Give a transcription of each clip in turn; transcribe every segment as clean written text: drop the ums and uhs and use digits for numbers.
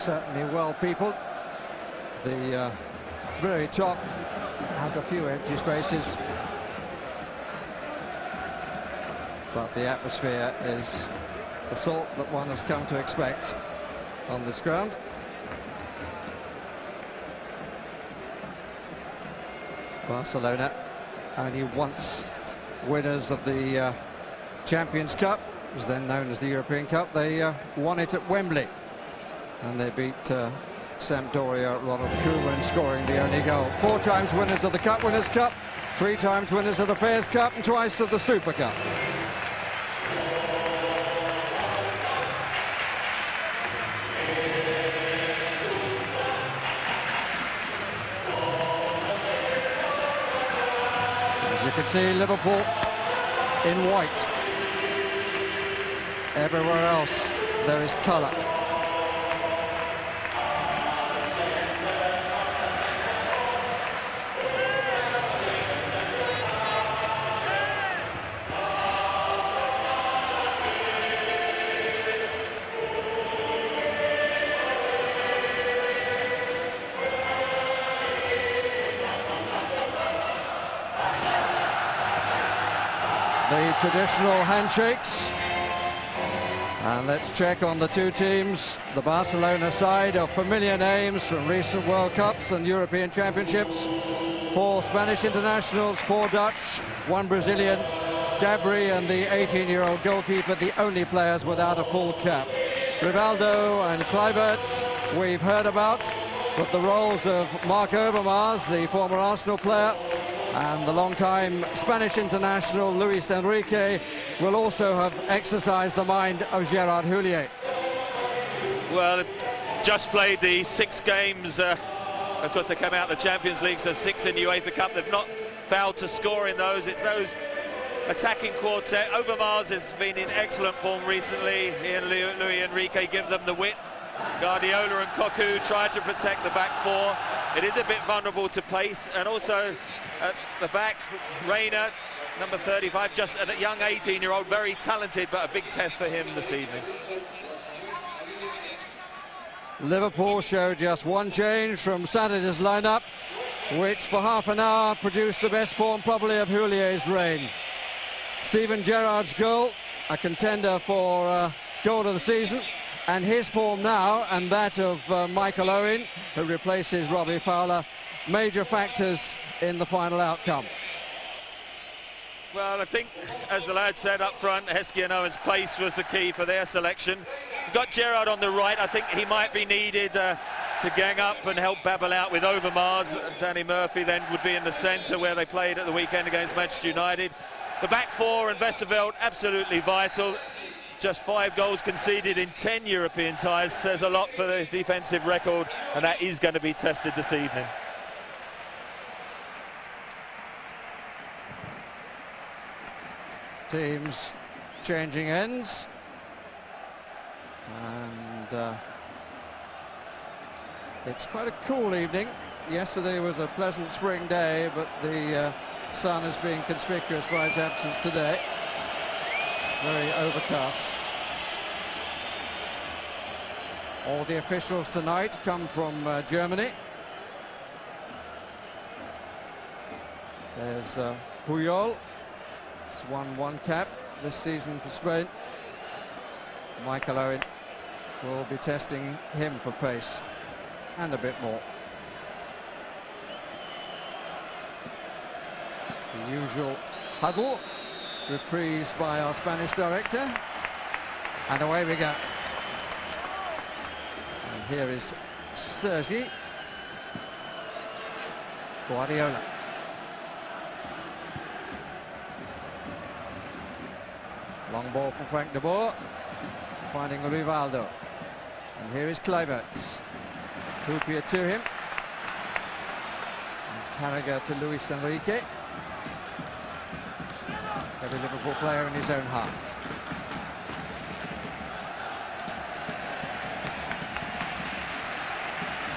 certainly well peopled. The very top has a few empty spaces, but the atmosphere is the sort that one has come to expect on this ground. Barcelona, only once winners of the Champions Cup, was then known as the European Cup. They won it at Wembley, and they beat Sampdoria, Ronald Koeman scoring the only goal. 4 times winners of the Cup Winners' Cup, 3 times winners of the Fairs Cup, and twice of the Super Cup. As you can see, Liverpool in white. Everywhere else there is colour. The traditional handshakes. And let's check on the two teams. The Barcelona side of familiar names from recent World Cups and European Championships. 4 Spanish internationals, 4 Dutch, 1 Brazilian, Gabri and the 18-year-old goalkeeper, the only players without a full cap. Rivaldo and Kluivert we've heard about, but the roles of Marc Overmars, the former Arsenal player, and the long-time Spanish international Luis Enrique will also have exercised the mind of Gerard Houllier. Well, they've just played the 6 games. Of course, they came out of the Champions League, so 6 in the UEFA Cup. They've not failed to score in those. It's those attacking quartet. Overmars has been in excellent form recently. He and Luis Enrique give them the width. Guardiola and Cocu try to protect the back 4. It is a bit vulnerable to pace, and also at the back, Reina, number 35, just a young 18-year-old, very talented, but a big test for him this evening. Liverpool showed just 1 change from Saturday's lineup, which for half an hour produced the best form probably of Houlier's reign. Steven Gerrard's goal, a contender for goal of the season, and his form now and that of Michael Owen, who replaces Robbie Fowler, major factors in the final outcome. Well, I think, as the lad said up front, Heskey and Owen's pace was the key for their selection. Got Gerard on the right. I think he might be needed to gang up and help Babel out with Overmars. Danny Murphy then would be in the centre, where they played at the weekend against Manchester United. The back 4 and Westerveld absolutely vital. Just 5 goals conceded in 10 European ties says a lot for the defensive record, and that is going to be tested this evening. Teams changing ends, and it's quite a cool evening. Yesterday was a pleasant spring day, but the sun is being conspicuous by its absence today. Very overcast. All the officials tonight come from Germany. There's Puyol. He's won 1 cap this season for Spain. Michael Owen will be testing him for pace and a bit more. The usual huddle, reprised by our Spanish director, and away we go. And here is Sergi. Guardiola. Long ball from Frank de Boer, finding Rivaldo. And here is Kluivert. Houllier to him. And Carragher to Luis Enrique. Every Liverpool player in his own half.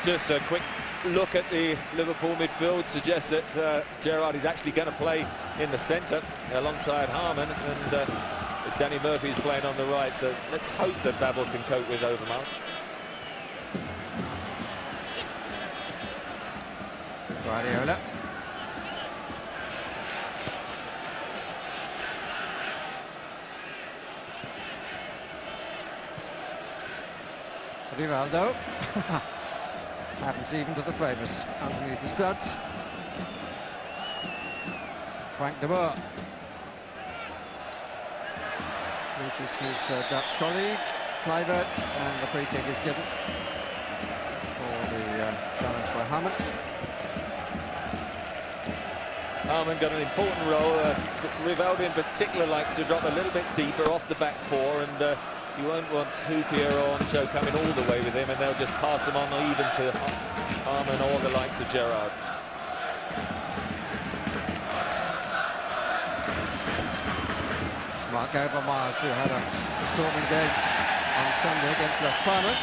Just a quick look at the Liverpool midfield suggests that Gerard is actually going to play in the centre alongside Harman, and it's Danny Murphy who's playing on the right, so let's hope that Babel can cope with Overmars. Guardiola. Rivaldo. Happens even to the famous underneath the studs. Frank de Boer reaches his Dutch colleague, Kluivert, and the free kick is given for the challenge by Hellmut. Hellmut got an important role. Rivaldo in particular likes to drop a little bit deeper off the back four, and you won't want Houllier or Ancho coming all the way with him, and they'll just pass them on even to Hellmut or the likes of Gerard. Mark Overmars, who had a storming game on Sunday against Las Palmas.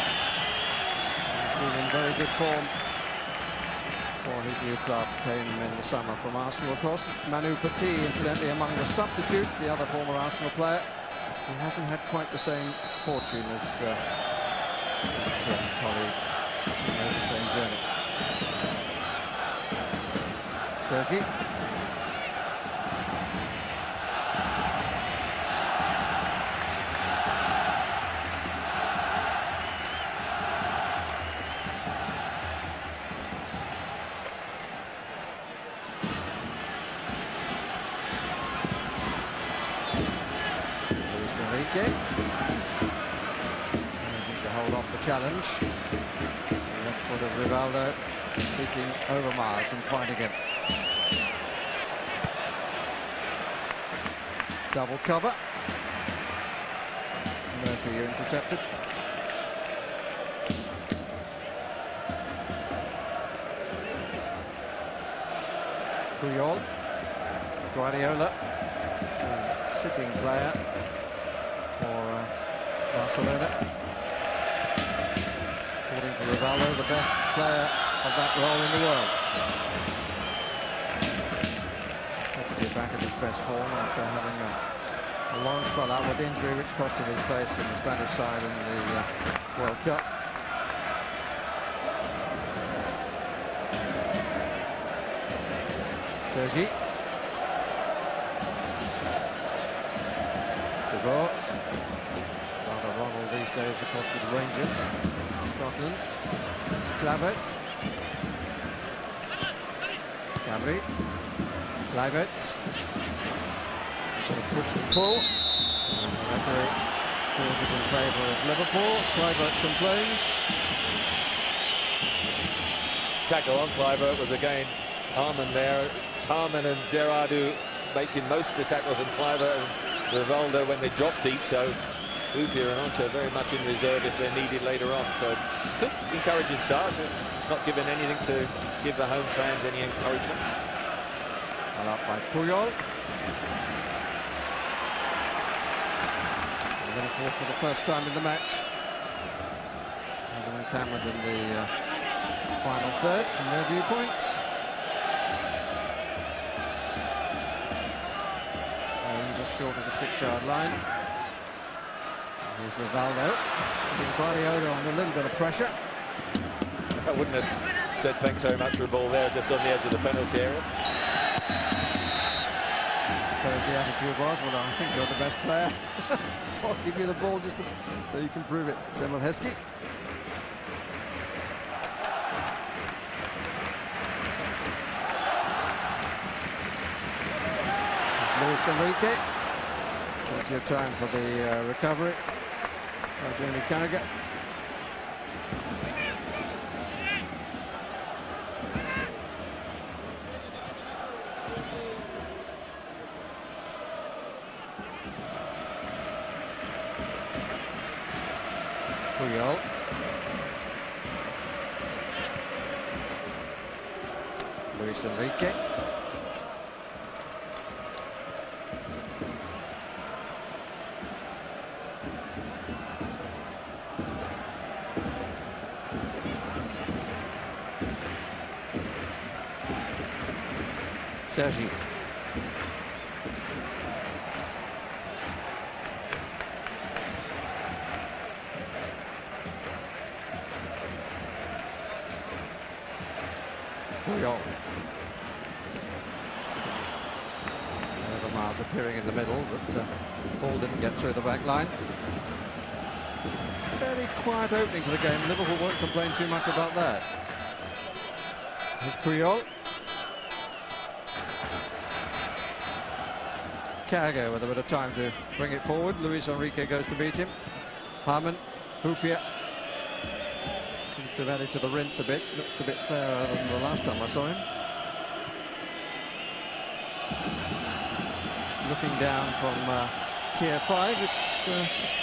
He's been in very good form for his new club. Came in the summer from Arsenal, of course. Manu Petit, incidentally, among the substitutes, the other former Arsenal player. He hasn't had quite the same fortune as his colleague on the same journey. Sergi. Managing to hold off the challenge. The left foot of Rivaldo seeking Overmars and finding him. Double cover. Murphy intercepted. Puyol. Guardiola. Sitting player for Barcelona. According to Rivaldo, the best player of that role in the world. Said to be back at his best form after having a long spell out with injury, which cost him his place in the Spanish side in the World Cup. Sergi. De Boer. Rather wrong all these days, of course, with the Rangers. Scotland. It's Kluivert. Camry. Kluivert. Got a push and pull. And the referee calls it in favour of Liverpool. Kluivert complains. Tackle on Kluivert was again Hellmut there. It's Hellmut and Gerard who making most of the tackles, and Kluivert and Rivaldo when they drop deep, so Houllier and Ancho very much in reserve if they're needed later on. So good, encouraging start, not giving anything to give the home fans any encouragement. Well up by Puyol. Liverpool for the first time in the match. Having encountered in the final third from their viewpoint. Just short of the 6-yard line. Here's Rivaldo. Putting Guardiola under a little bit of pressure. I wouldn't have said thanks very much for a ball there, just on the edge of the penalty area. I suppose the attitude was, well, I think you're the best player. So I'll give you the ball just so you can prove it. Samuel Heskey. Luis Enrique. Plenty of time for the recovery by Jamie Carragher. Puyol. Luis Enrique. Sergi. Puyol. Overmars appearing in the middle, but ball didn't get through the back line. Very quiet opening to the game. Liverpool won't complain too much about that. Here's Puyol. Cargo with a bit of time to bring it forward. Luis Enrique goes to beat him. Harmon, Houllier. Seems to have added to the rinse a bit. Looks a bit fairer than the last time I saw him. Looking down from tier 5, it's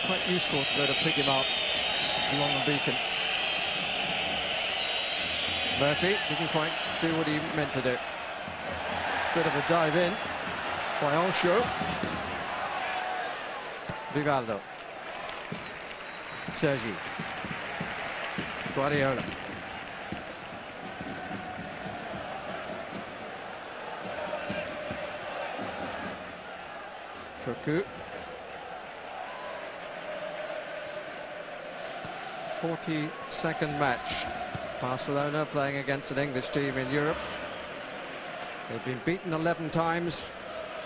quite useful to be able to pick him up along the beacon. Murphy didn't quite do what he meant to do. Bit of a dive in by Oncho. Rivaldo. Sergi. Guardiola. Krug. 42nd match. Barcelona playing against an English team in Europe. They've been beaten 11 times,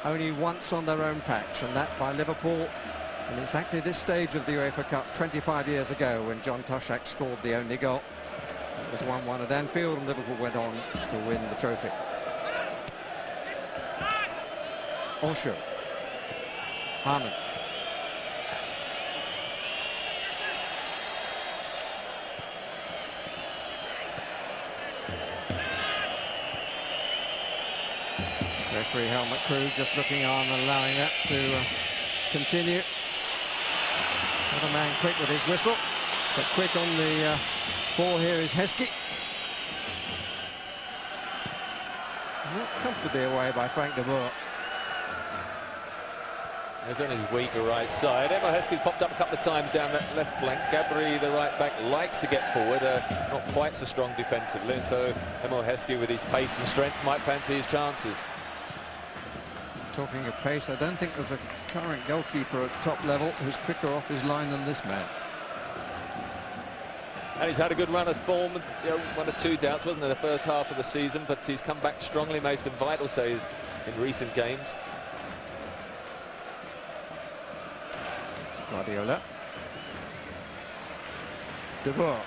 only once on their own patch, and that by Liverpool in exactly this stage of the UEFA Cup 25 years ago, when John Toshak scored the only goal. It was 1-1 at Anfield, and Liverpool went on to win the trophy. Oncho. Harmon. Referee Hellmut Krug just looking on and allowing that to continue. Another man quick with his whistle, but quick on the ball here is Heskey. Not comfortably away by Frank de Boer. He's on his weaker right side. Emil Heskey's popped up a couple of times down that left flank. Gabri, the right back, likes to get forward, not quite so strong defensively, and so Emil Heskey with his pace and strength might fancy his chances. Talking of pace, I don't think there's a current goalkeeper at top level who's quicker off his line than this man. And he's had a good run of form, you know, 1 or 2 doubts, wasn't it, the first half of the season, but he's come back strongly, made some vital saves in recent games. Guardiola. De Boer.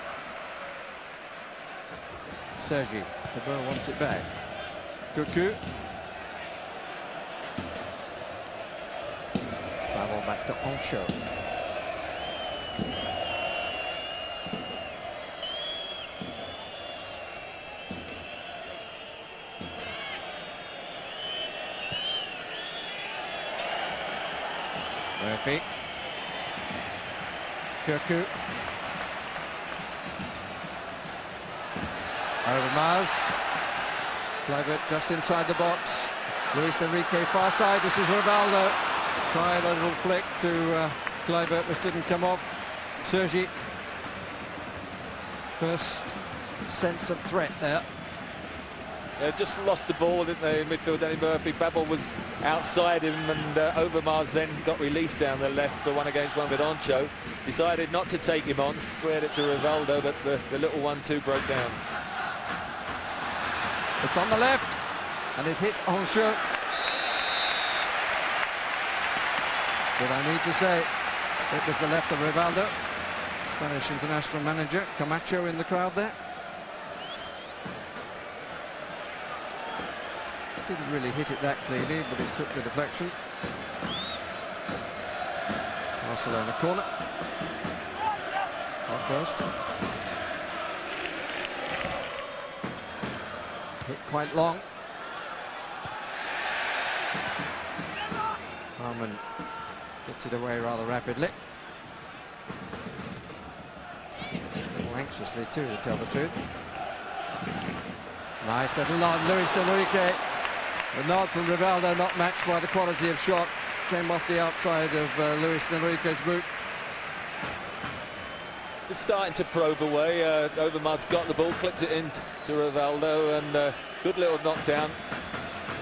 Sergi. De Boer wants it back. Cuckoo. Travel back to Oncho. Murphy. Cuckoo. Overmars. Kluivert just inside the box. Luis Enrique far side. This is Rivaldo. Tried a little flick to Kluivert, which didn't come off. Sergi. First sense of threat there. Just lost the ball, didn't they, in midfield? Danny Murphy. Babel was outside him, and Overmars then got released down the left for 1-against-1 with Oncho. Decided not to take him on, squared it to Rivaldo, but the little 1-2 broke down. It's on the left, and it hit Oncho. Did I need to say it was the left of Rivaldo? Spanish international manager Camacho in the crowd there. Didn't really hit it that cleanly, but it took the deflection. Barcelona corner. Not first. Hit quite long. Harmon gets it away rather rapidly. A little anxiously too, to tell the truth. Nice little nod, Luis Enrique. The nod from Rivaldo, not matched by the quality of shot. Came off the outside of Luis Enrique's boot. Just starting to probe away. Overmars got the ball, clipped it in to Rivaldo, and good little knockdown.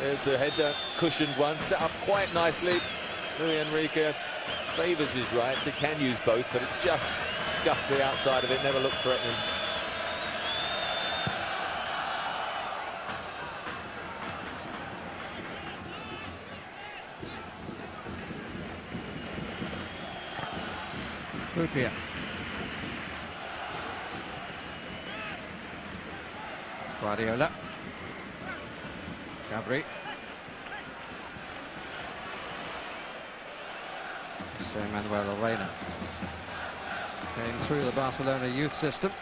There's the header, cushioned one, set up quite nicely. Luis Enrique favours his right. He can use both, but it just scuffed the outside of it, never looked threatening. Houllier. Guardiola. Gabri. Jose Manuel Reina came through the Barcelona youth system,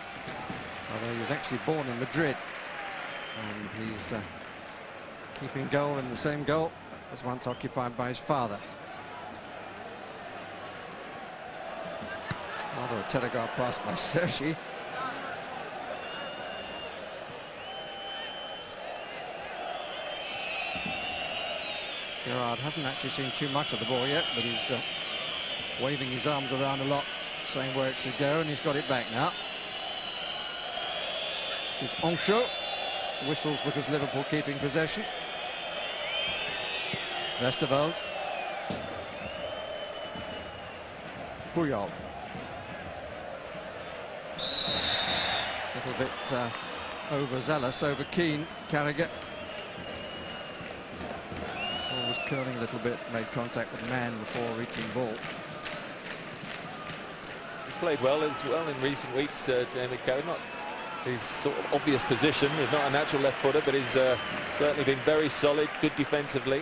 although he was actually born in Madrid, and he's keeping goal in the same goal as once occupied by his father. Rather a telegraph pass by Serra. Gerard hasn't actually seen too much of the ball yet, but he's waving his arms around a lot, saying where it should go, and he's got it back now. This is Oncho. Whistles because Liverpool keeping possession. Westerveld. Puyol. Little bit overzealous, over keen, Carragher. Ball was curling a little bit, made contact with the man before reaching ball. He's played well in recent weeks, Jamie Carragher. Not his sort of obvious position. He's not a natural left footer, but he's certainly been very solid, good defensively.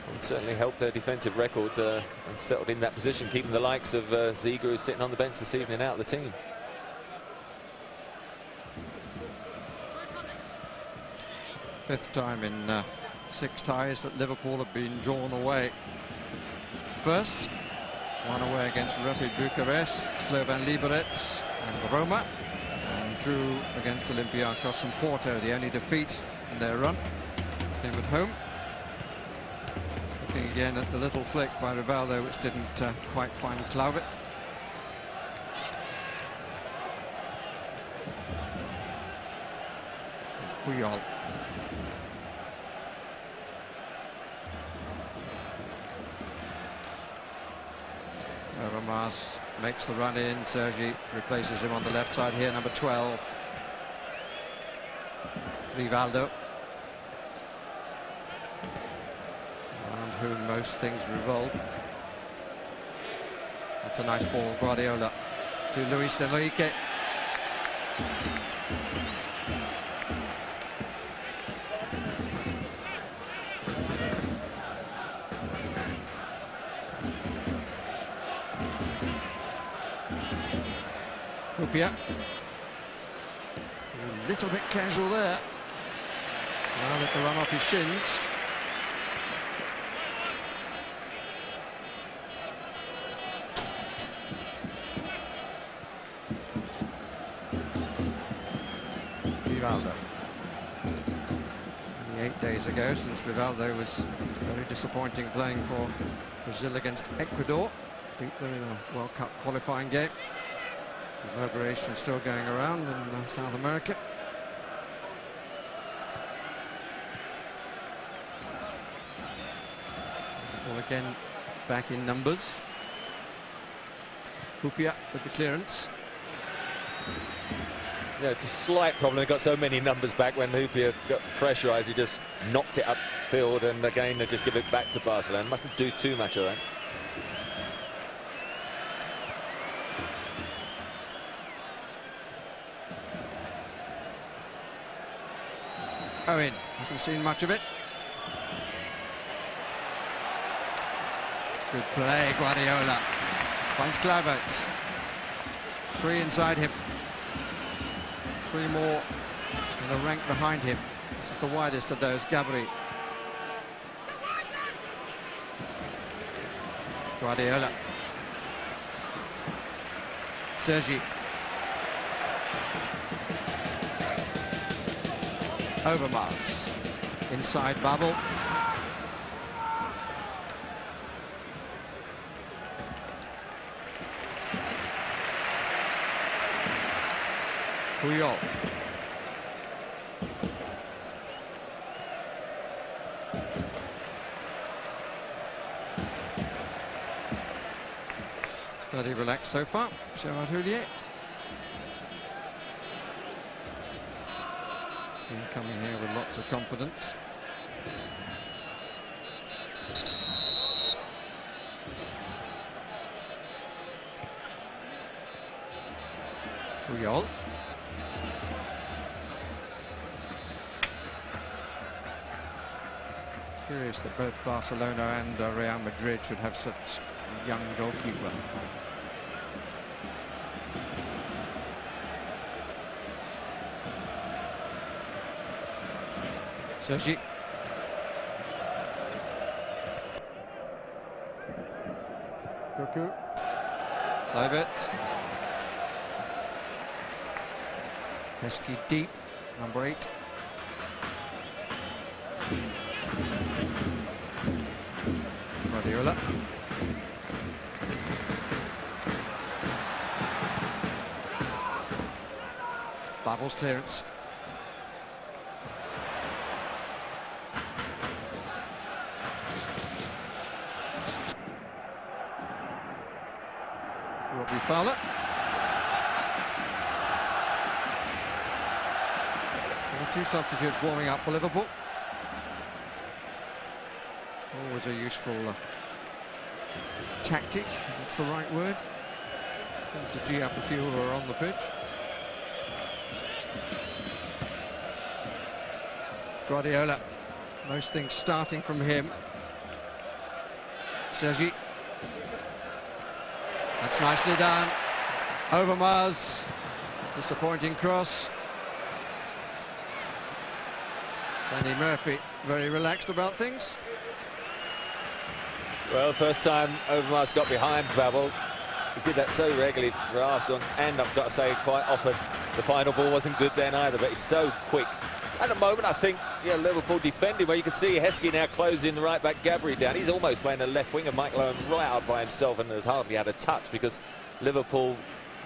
And certainly helped their defensive record and settled in that position, keeping the likes of Ziege, who's sitting on the bench this evening, out of the team. Fifth time in 6 ties that Liverpool have been drawn away. First, one away against Rapid Bucharest, Slovan Liberec and Roma, and drew against Olympiacos and Porto, the only defeat in their run. Came at home. Looking again at the little flick by Rivaldo, which didn't quite find Klauvet. Puyol. Overmars makes the run in. Sergi replaces him on the left side here, number 12. Rivaldo, around whom most things revolve. That's a nice ball. Guardiola to Luis Enrique. Houllier. A little bit casual there. Well, let the run off his shins. Rivaldo. Only 8 days ago, since Rivaldo was very disappointing playing for Brazil against Ecuador. Beat them in a World Cup qualifying game. Reverberation still going around in South America. Well, again, back in numbers. Houllier with the clearance. Yeah, it's a slight problem. They got so many numbers back when Houllier got pressurised. He just knocked it upfield, and again they just give it back to Barcelona. Mustn't do too much of that. Owen hasn't seen much of it. Good play, Guardiola. Finds Kluivert. 3 inside him. 3 more in a rank behind him. This is the widest of those, Gabri. Guardiola. Sergi. Overmars. Inside bubble. Puyol. Fairly relaxed so far, Gerard Houllier. Coming here with lots of confidence. Puyol. Curious that both Barcelona and Real Madrid should have such a young goalkeeper. Sergi. Krug. Kluivert. Heskey deep, number 8. Guardiola. Babel's clearance. Robbie Fowler. Two substitutes warming up for Liverpool. Always a useful tactic, if that's the right word. Tends to G up a few who are on the pitch. Guardiola, most things starting from him. Sergi. That's nicely done. Overmars. Disappointing cross. Danny Murphy, very relaxed about things. Well, first time Overmars got behind Babel. He did that so regularly for Arsenal, and I've got to say, quite often the final ball wasn't good then either, but he's so quick. At the moment, I think, yeah, Liverpool defending, where you can see Heskey now closing the right back Gabri down. He's almost playing the left winger, Michael Owen, right out by himself, and has hardly had a touch, because Liverpool,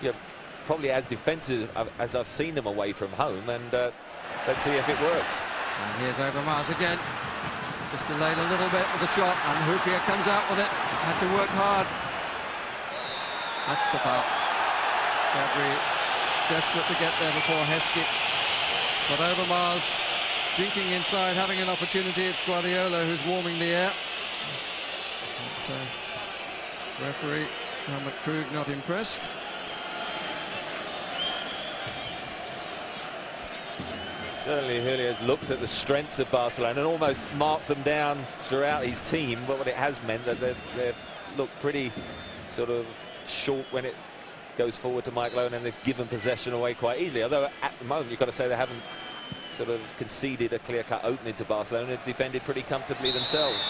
you know, probably as defensive as I've seen them away from home, and let's see if it works. And here's Overmars again. Just delayed a little bit with the shot, and Houllier comes out with it. Had to work hard. That's a foul. Gabri desperate to get there before Heskey. But Overmars jinking inside, having an opportunity. It's Guardiola who's warming the air. But, referee Hellmut Krug not impressed. Certainly Houllier has looked at the strengths of Barcelona and almost marked them down throughout his team, but what it has meant that they've looked pretty sort of short when it goes forward to Michael Owen, and they've given possession away quite easily. Although at the moment you've got to say they haven't sort of conceded a clear-cut opening to Barcelona. They've defended pretty comfortably themselves.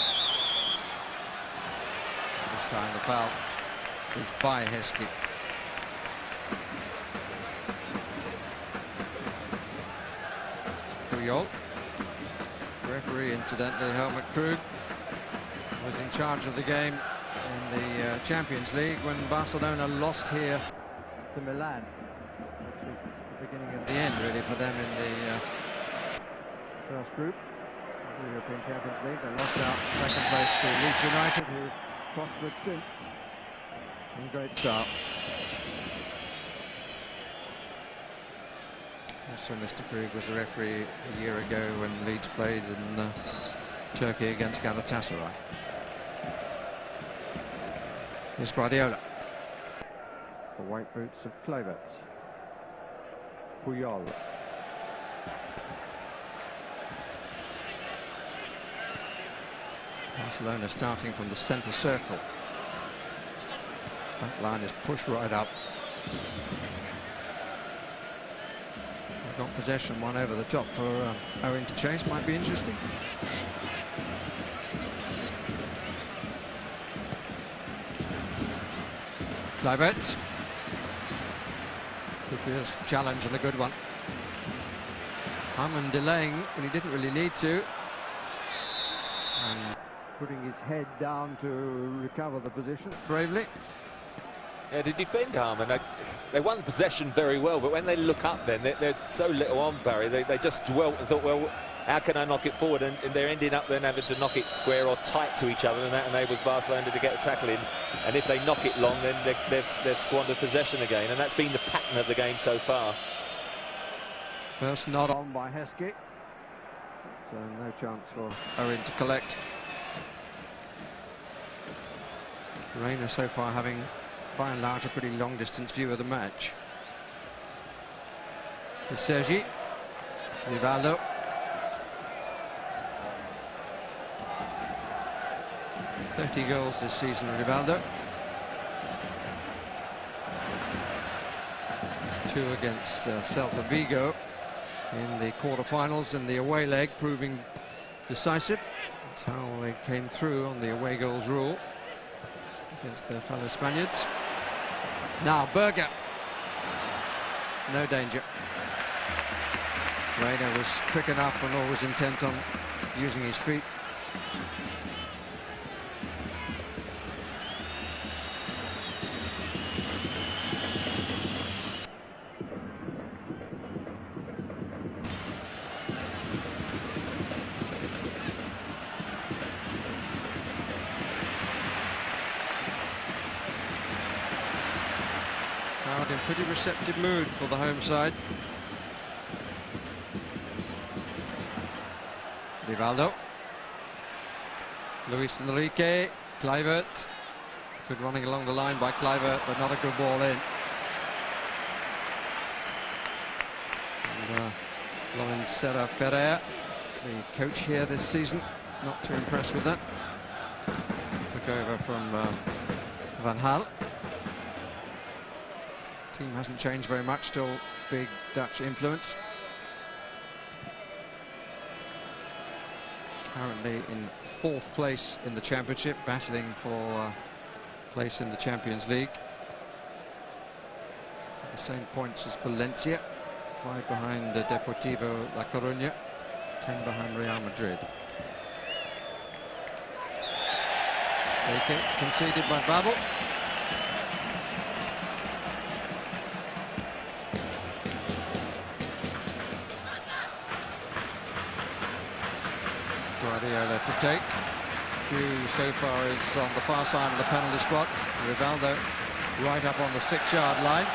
This time the foul is by Heskey. Puyol. Referee, incidentally, Hellmut Krug, was in charge of the game in the Champions League when Barcelona lost here to Milan. Which was the beginning of the end, really, for them in the first group of the European Champions League. They lost out second place to Leeds United, who prospered since. And great start. Also, Mr. Krug was the referee a year ago when Leeds played in Turkey against Galatasaray. Here's Guardiola. The white boots of Kluivert. Puyol. Barcelona starting from the centre circle. That line is pushed right up. Got possession, one over the top for Owen to chase. Might be interesting. Kluivert. Houlier's challenge and a good one. Hamann delaying when he didn't really need to. And putting his head down to recover the position bravely. Yeah, to defend Harmon, they won possession very well, but when they look up then, they're so little on Barry, they just dwelt and thought, well, how can I knock it forward? And they're ending up then having to knock it square or tight to each other, and that enables Barcelona to get a tackle in. And if they knock it long, then they've squandered possession again, and that's been the pattern of the game so far. First nod on by Heskey. So no chance for Owen to collect. Reina so far having, by and large, a pretty long-distance view of the match. Sergi. Rivaldo. ...30 goals this season, Rivaldo. 2 against Celta Vigo in the quarter-finals, and the away leg proving decisive. That's how they came through on the away goals rule against their fellow Spaniards. Now Berger. No danger. Reina was quick enough and always intent on using his feet. Crowd in pretty receptive mood for the home side. Rivaldo. Luis Enrique. Kluivert. Good running along the line by Kluivert, but not a good ball in. And Lauren Serra Ferrer, the coach here this season, not too impressed with that. Took over from Van Gaal. Team hasn't changed very much, still big Dutch influence. Currently in 4th place in the championship, battling for place in the Champions League. The same points as Valencia, 5 behind Deportivo La Coruña, 10 behind Real Madrid. Okay, conceded by Babel. Guardiola to take. Q so far is on the far side of the penalty spot. Rivaldo right up on the 6-yard line.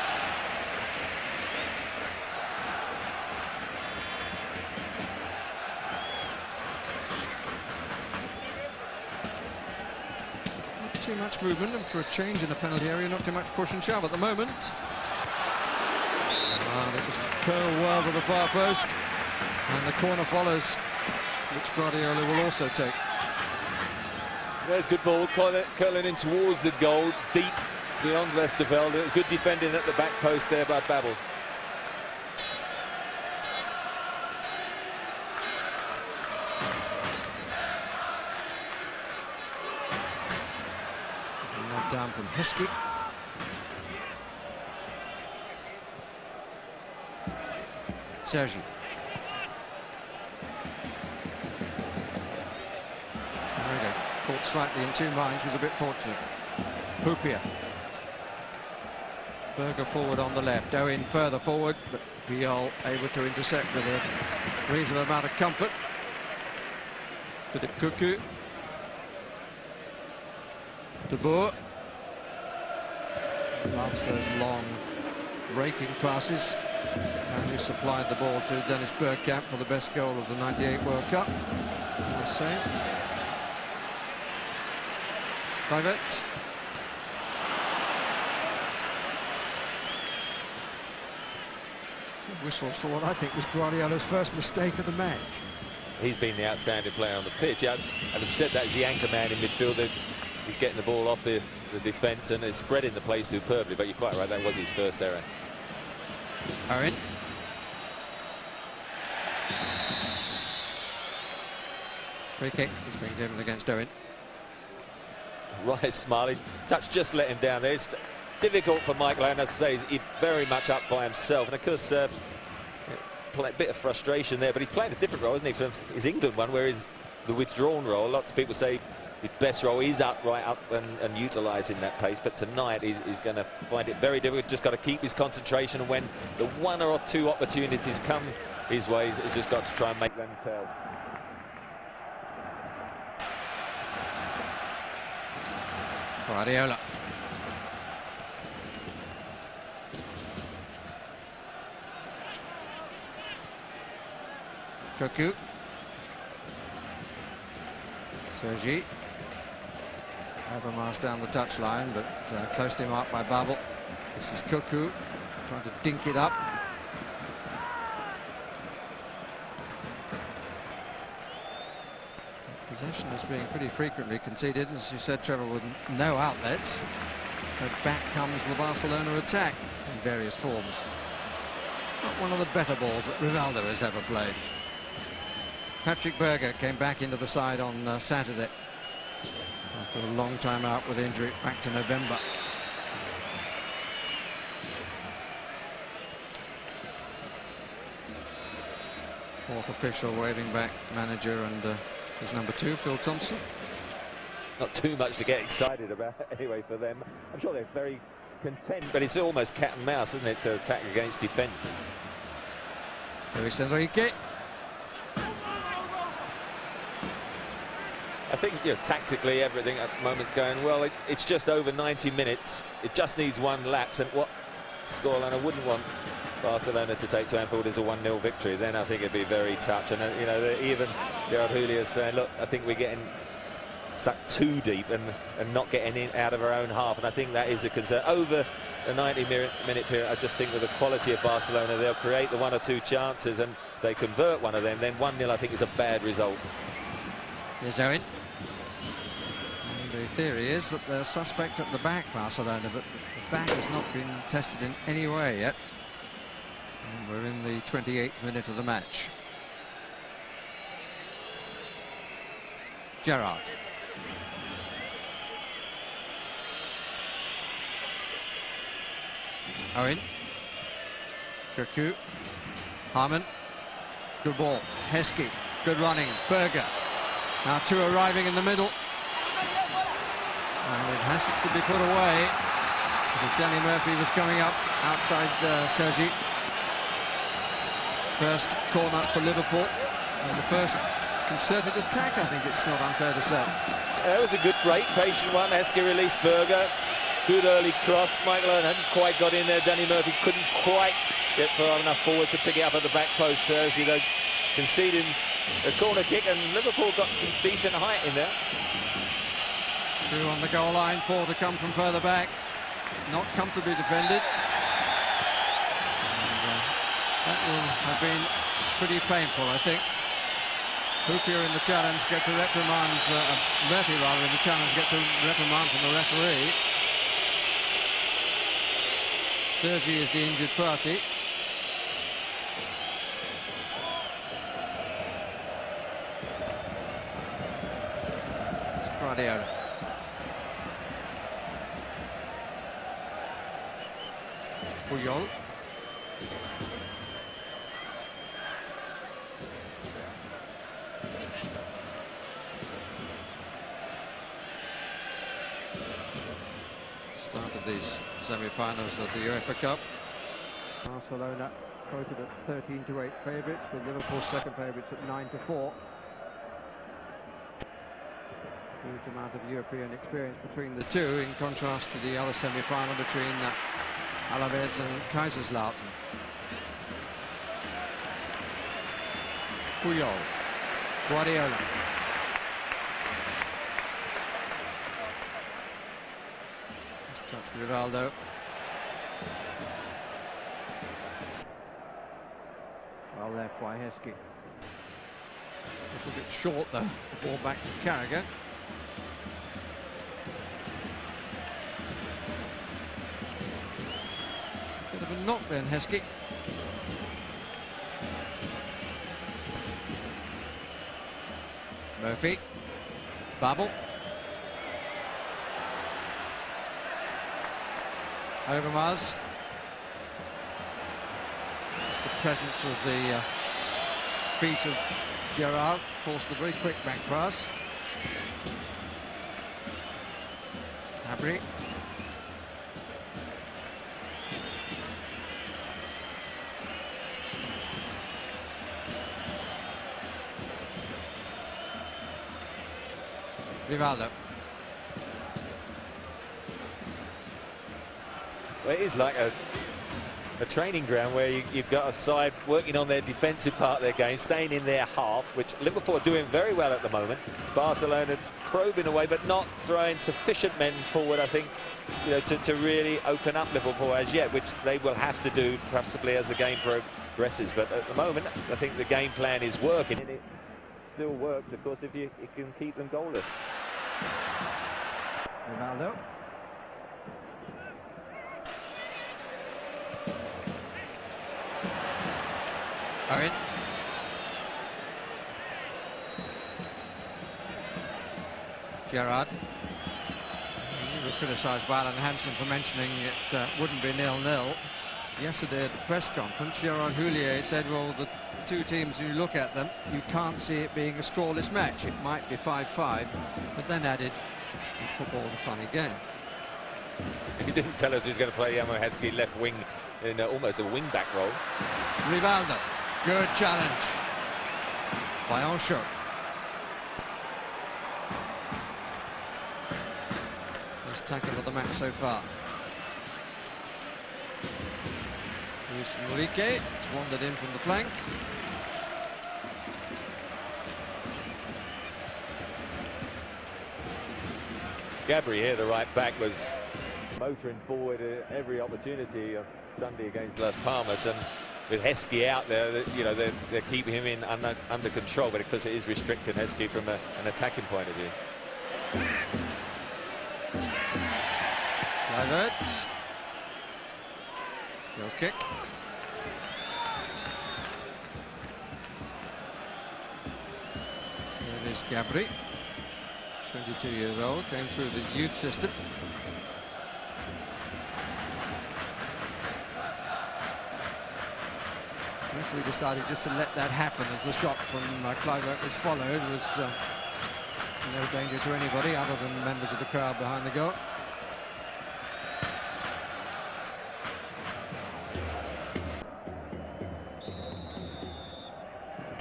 Not too much movement, and for a change in the penalty area, not too much push and shove at the moment. And it was curled well to the far post, and the corner follows, which Guardiola will also take. There's good ball, curling in towards the goal, deep beyond Westerveld. Good defending at the back post there by Babel. Knocked down from Heskey. Sergi. Caught slightly in 2 minds, was a bit fortunate. Houllier. Berger forward on the left. Owen further forward, but Biol able to intercept with a reasonable amount of comfort. Philippe Cuckoo. De Boer. Loves those long raking passes. And who supplied the ball to Dennis Bergkamp for the best goal of the '98 World Cup, I must say. Kluivert. Whistles for what I think was Guardiola's first mistake of the match. He's been the outstanding player on the pitch. I have said that as the anchor man in midfield. He's getting the ball off the defence and is spreading the play superbly, but you're quite right, that was his first error. Owen. Free kick has been given against Owen. Right, Smiley. Touch just let him down there. It's difficult for Michael, and as I say, he's very much up by himself. And of course, a bit of frustration there, but he's playing a different role, isn't he, from his England one, where he's the withdrawn role. Lots of people say his best role is right up and utilising that pace, but tonight he's going to find it very difficult. Just got to keep his concentration, and when the 1 or 2 opportunities come his way, he's just got to try and make them count. Guardiola. Cuckoo. Sergi. Overmars down the touchline, but closely marked by Babel. This is Cuckoo trying to dink it up. possession is being pretty frequently conceded, as you said, Trevor, with no outlets. So back comes the Barcelona attack in various forms. Not one of the better balls that Rivaldo has ever played. Patrick Berger came back into the side on Saturday after a long time out with injury, back to November. Fourth official waving back, manager and his number 2, Phil Thompson. Not too much to get excited about anyway for them. I'm sure they're very content, but it's almost cat and mouse, isn't it, to attack against defence. Luis Enrique. I think, you know, tactically everything at the moment's going well. It's just over 90 minutes. It just needs one lapse, and what scoreline I wouldn't want Barcelona to take to Anfield is a 1-0 victory. Then I think it'd be very tough. And you know, even Gerard Houllier saying, look, I think we're getting sucked too deep and not getting in out of our own half, and I think that is a concern. Over the 90-minute period, I just think with the quality of Barcelona, they'll create the 1 or 2 chances, and if they convert one of them, then 1-0 I think is a bad result. Here's Owen. And the theory is that they're suspect at the back, Barcelona, but the back has not been tested in any way yet. And we're in the 28th minute of the match. Gerard. Owen. Krug. Harmon. Good ball. Heskey. Good running. Berger. Now 2 arriving in the middle. And it has to be put away. Because Danny Murphy was coming up outside Sergi. First corner for Liverpool. And the first concerted attack, I think it's not unfair to say. That was a good break, patient one. Heskey released Berger. Good early cross. Michael Owen hadn't quite got in there. Danny Murphy couldn't quite get far enough forward to pick it up at the back post. Sergi, though, conceding a corner kick, and Liverpool got some decent height in there. 2 on the goal line, 4 to come from further back. Not comfortably defended. And, that will have been pretty painful, I think. Houllier in the challenge gets a reprimand, Murphy rather in the challenge gets a reprimand from the referee. Sergi is the injured party. Guardiola. Puyol. Start of these semi-finals of the UEFA CUP. Barcelona quoted at 13-8 favourites, with Liverpool's second favourites at 9-4. Huge amount of European experience between the two, in contrast to the other semi-final between Alaves and Kaiserslautern. Puyol. Guardiola. Touch Rivaldo. Well left by Heskey. A little bit short though. The ball back to Carragher. Bit of a knock then, Heskey. Murphy. Babel. Overmars. Just the presence of the feet of Gerard forced a very quick back pass. Abri. Rivaldo. Well, it is like a training ground where you've got a side working on their defensive part of their game, staying in their half, which Liverpool are doing very well at the moment. Barcelona probing away, but not throwing sufficient men forward, I think, you know, to really open up Liverpool as yet, which they will have to do possibly as the game progresses. But at the moment, I think the game plan is working. It's still works, of course, if you can keep them goalless. Ronaldo. Owen. Gerard. We were criticised by Alan Hansen for mentioning it wouldn't be 0-0. Yesterday at the press conference, Gerard Houllier said, well, the two teams, when you look at them, you can't see it being a scoreless match. It might be 5-5, but then added, football's a funny game. He didn't tell us he was going to play Heskey left wing in almost a wing-back role. Rivaldo, good challenge by Osho. Best tackle of the match so far. Luis Enrique, it's wandered in from the flank. Gabri here, the right back, was motoring forward every opportunity of Sunday against Las Palmas, and with Heskey out there, you know, they're keeping him in under control, but of course it is restricting Heskey from an attacking point of view. Kluivert. Goal kick. Here it is Gabri, 22 years old, came through the youth system. Referee decided just to let that happen as the shot from Kluivert was followed. Was no danger to anybody other than members of the crowd behind the goal.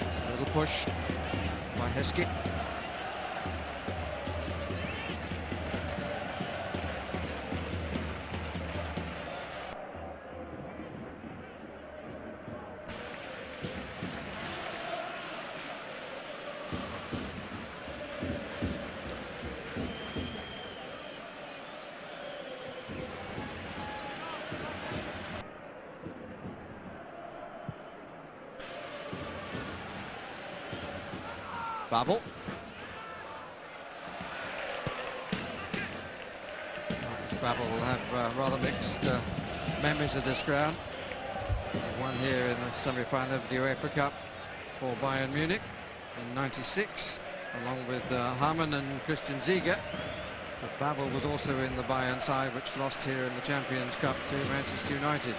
A little push by Heskey. Babel. Babel will have rather mixed memories of this ground. He won here in the semi-final of the UEFA Cup for Bayern Munich in '96, along with Hamann and Christian Ziege. But Babel was also in the Bayern side, which lost here in the Champions Cup to Manchester United.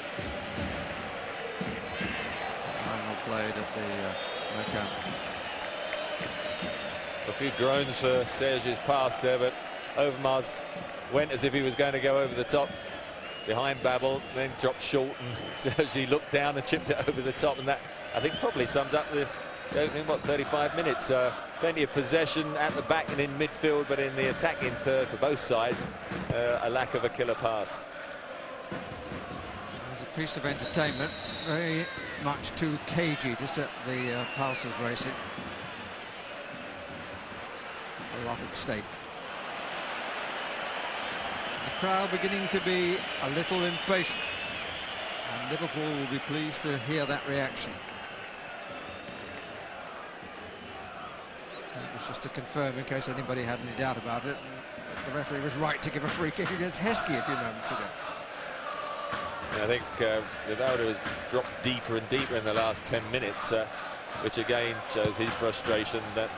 Final played at the Nou Camp. A few groans for Serge's pass there, but Overmars went as if he was going to go over the top behind Babel, then dropped short, and Serge looked down and chipped it over the top, and that, I think, probably sums up the opening, 35 minutes. Plenty of possession at the back and in midfield, but in the attacking third for both sides, a lack of a killer pass. It was a piece of entertainment, very much too cagey to set the pulses racing. A lot at stake. The crowd beginning to be a little impatient, and Liverpool will be pleased to hear that reaction. That was just to confirm, in case anybody had any doubt about it, the referee was right to give a free kick against Heskey a few moments ago. I think Rivaldo has dropped deeper and deeper in the last 10 minutes, which again shows his frustration that,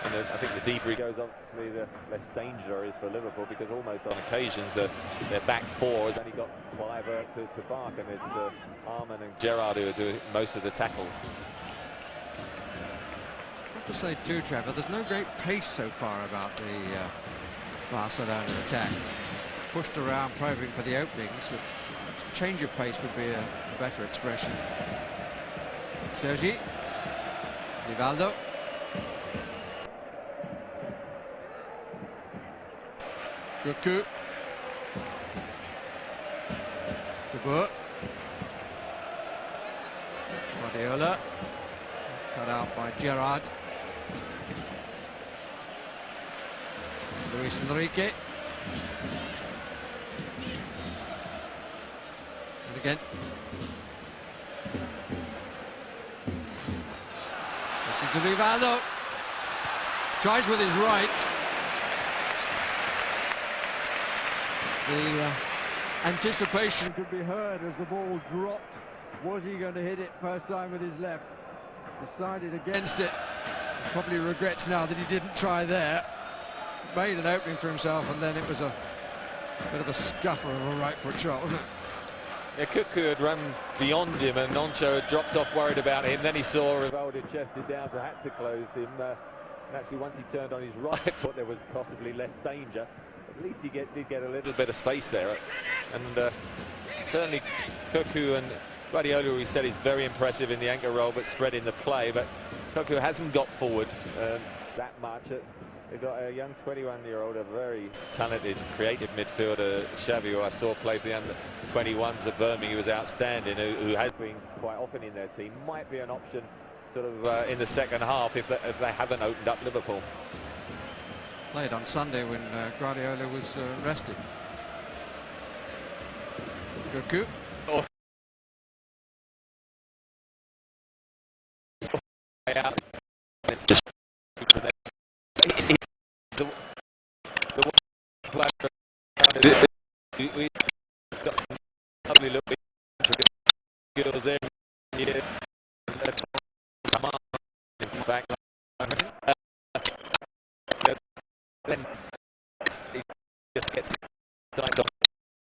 I think the deeper he goes, obviously the less danger there is for Liverpool, because almost on occasions their back four has only got Kluivert to bark, and it's Hamann and Gerard who are doing most of the tackles. I have to say too, Trevor, there's no great pace so far about the Barcelona attack. Pushed around, probing for the openings, but change of pace would be a better expression. Sergi, Rivaldo. Krug. Gerard. Guardiola. Cut out by Gerard. Luis Enrique. And again. This is Rivaldo. Tries with his right. The anticipation could be heard as the ball dropped. Was he going to hit it first time with his left? Decided against it. Probably regrets now that he didn't try there. Made an opening for himself, and then it was a bit of a scuffer of a right foot shot, wasn't it? Yeah, Krug had run beyond him, and Noncho had dropped off worried about him. Then he saw Rivaldo chested down, so had to close him. And actually, once he turned on his right foot, there was possibly less danger. At least he did get a little bit of space there. And certainly Krug and Guardiola, we said, is very impressive in the anchor role, but spreading the play. But Krug hasn't got forward that much. They've got a young 21-year-old, a very talented, creative midfielder, Xavi, who I saw play for the under-21s of Birmingham. He was outstanding, who has been quite often in their team. Might be an option sort of in the second half if they haven't opened up Liverpool. Played on Sunday when Guardiola was rested. Krug. Oh. Out. We got some lovely little skills there. In fact, then he just gets signed off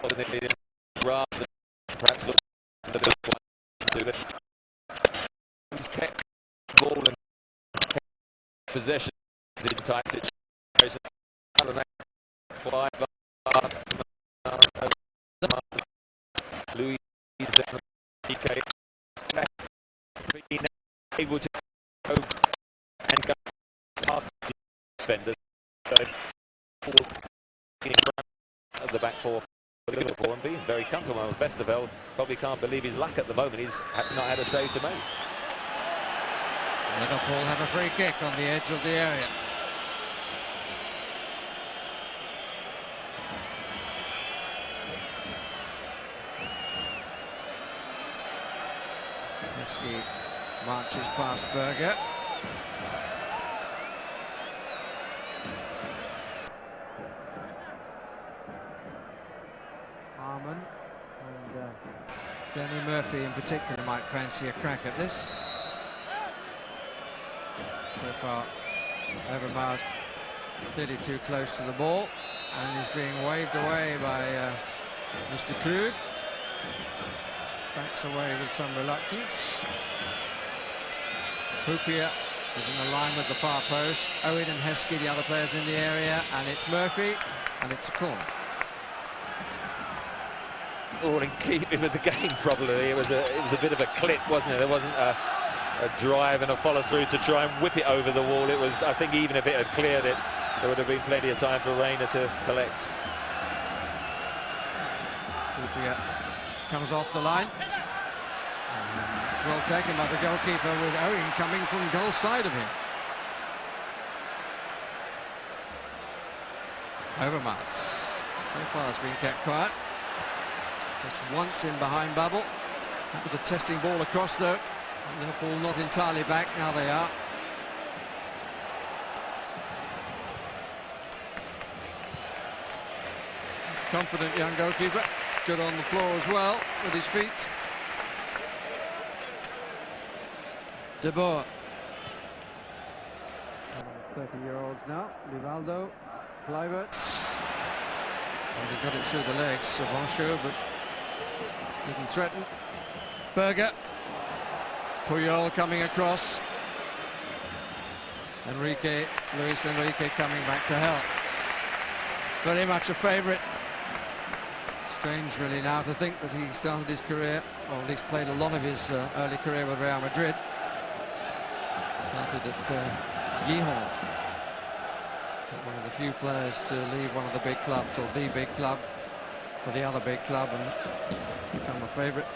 rather than perhaps look a little to it. He's kept the ball and possession in tight situations. Other than that, Louis being able to go and go past the defenders, so in front of the back four for Liverpool and being very comfortable. Vesterveld probably can't believe his luck at the moment. He's not had a save to make. Liverpool have a free kick on the edge of the area. Heskey marches past Berger. Harman and Danny Murphy in particular might fancy a crack at this. So far, Overmars clearly too close to the ball, and is being waved away by Mr. Krug. Backs away with some reluctance. Houllier is in the line with the far post. Owen and Heskey, the other players in the area, and it's Murphy, and it's a corner. All in keeping with the game, probably. It was a bit of a clip, wasn't it? There wasn't a drive and a follow through to try and whip it over the wall. It was, I think, even if it had cleared it, there would have been plenty of time for Rayner to collect. Houllier comes off the line. It's well taken by the goalkeeper, with Owen coming from goal side of him. Overmars so far has been kept quiet. Just once in behind bubble. That was a testing ball across though. Liverpool not entirely back, now they are. Confident young goalkeeper, good on the floor as well with his feet. De Boer. 30-year-olds now. Rivaldo, Kluivert. And he got it through the legs of Ancho, but didn't threaten. Berger. Puyol coming across. Luis Enrique coming back to help. Very much a favourite. Strange really now to think that he started his career, or at least played a lot of his early career with Real Madrid. Started at Gijón. One of the few players to leave one of the big clubs, or the big club, for the other big club and become a favourite.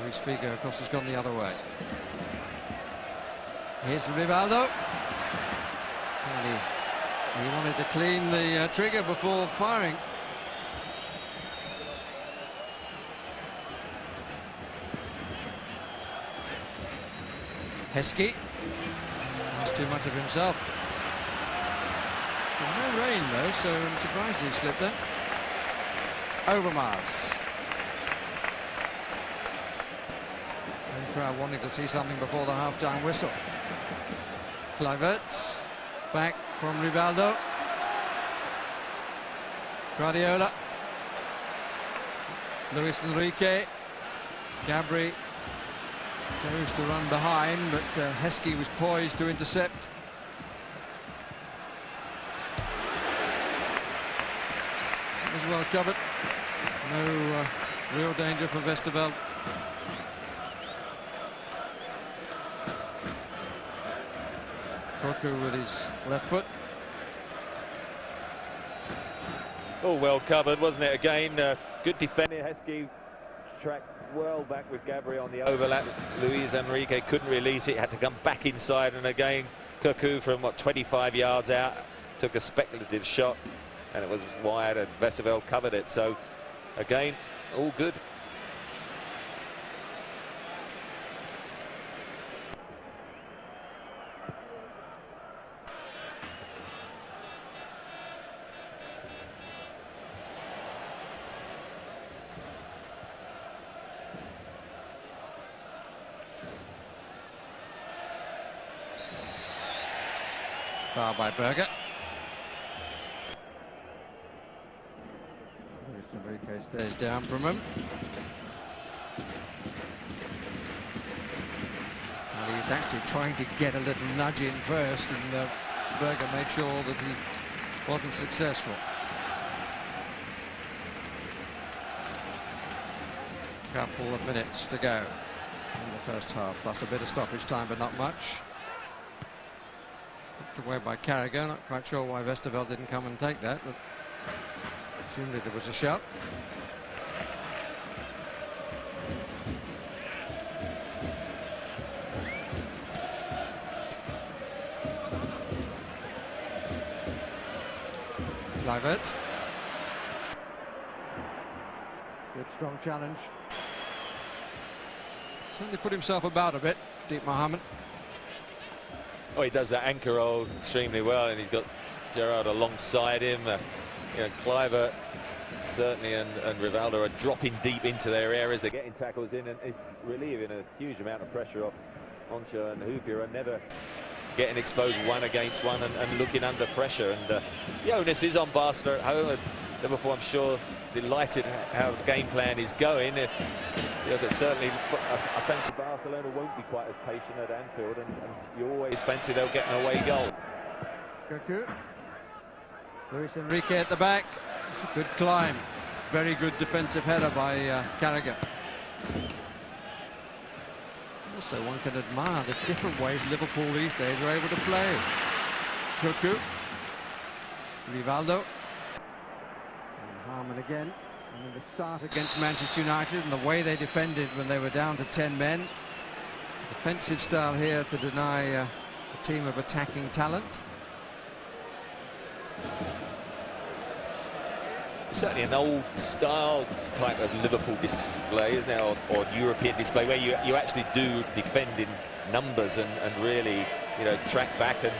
Luis Figo, of course, has gone the other way. Here's Rivaldo. He wanted to clean the trigger before firing. Heskey. Nice too much of himself. No rain though, so I'm surprised he slipped there. Overmars. The crowd wanting to see something before the half-time whistle. Kluivert, back from Rivaldo. Guardiola. Luis Enrique. Gabri goes to run behind, but Heskey was poised to intercept. It was well covered. No real danger for Westerveld. Krug with his left foot. All well covered, wasn't it? Again, good defending. Heskey tracked well back with Gabri on the overlap. Luis Enrique couldn't release it, had to come back inside, and again Krug from what, 25 yards out took a speculative shot and it was wide, and Westerveld covered it. So again, all good. Foul by Berger. Enrique stays down from him. Well, he was actually trying to get a little nudge in first, and Berger made sure that he wasn't successful. Couple of minutes to go in the first half, plus a bit of stoppage time, but not much. Knocked away by Carragher. Not quite sure why Westerveld didn't come and take that, but presumably there was a shot. Kluivert. Good strong challenge. Certainly put himself about a bit, Deep Mohammed. Oh, he does that anchor roll extremely well, and he's got Gerard alongside him. Kluivert certainly and Rivaldo are dropping deep into their areas. They're getting tackles in, and it's relieving a huge amount of pressure off Oncha and Houllier, are never getting exposed one against one and looking under pressure. And the onus is on Barcelona at home. Liverpool, I'm sure, delighted how the game plan is going. But certainly I fancy Barcelona won't be quite as patient at Anfield, and you always fancy they'll get an away goal. Krug. Luis Enrique at the back. It's a good climb. Very good defensive header by Carragher. Also, one can admire the different ways Liverpool these days are able to play. Krug. Rivaldo. Harmon again. And in the start against Manchester United and the way they defended when they were down to 10 men. Defensive style here to deny a team of attacking talent. Certainly an old style type of Liverpool display, isn't it? Or European display, where you actually do defend in numbers and really, track back and